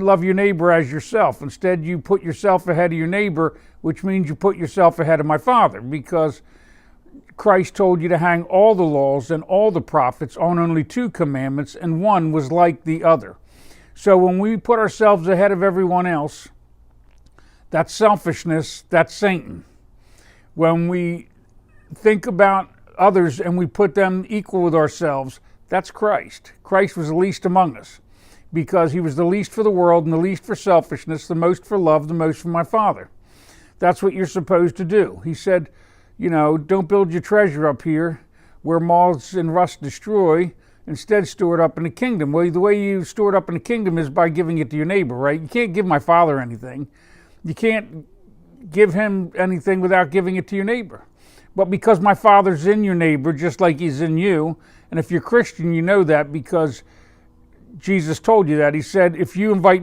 love your neighbor as yourself. Instead, you put yourself ahead of your neighbor, which means you put yourself ahead of my Father, because Christ told you to hang all the laws and all the prophets on only 2 commandments, and one was like the other. So when we put ourselves ahead of everyone else, that's selfishness, that's Satan. When we think about others and we put them equal with ourselves, that's Christ. Christ was the least among us because he was the least for the world and the least for selfishness, the most for love, the most for my Father. That's what you're supposed to do. He said, don't build your treasure up here where moths and rust destroy. Instead, store it up in the kingdom. Well, the way you store it up in the kingdom is by giving it to your neighbor, right? You can't give my Father anything. You can't give him anything without giving it to your neighbor. But because my Father's in your neighbor, just like he's in you, and if you're Christian, you know that because Jesus told you that. He said, if you invite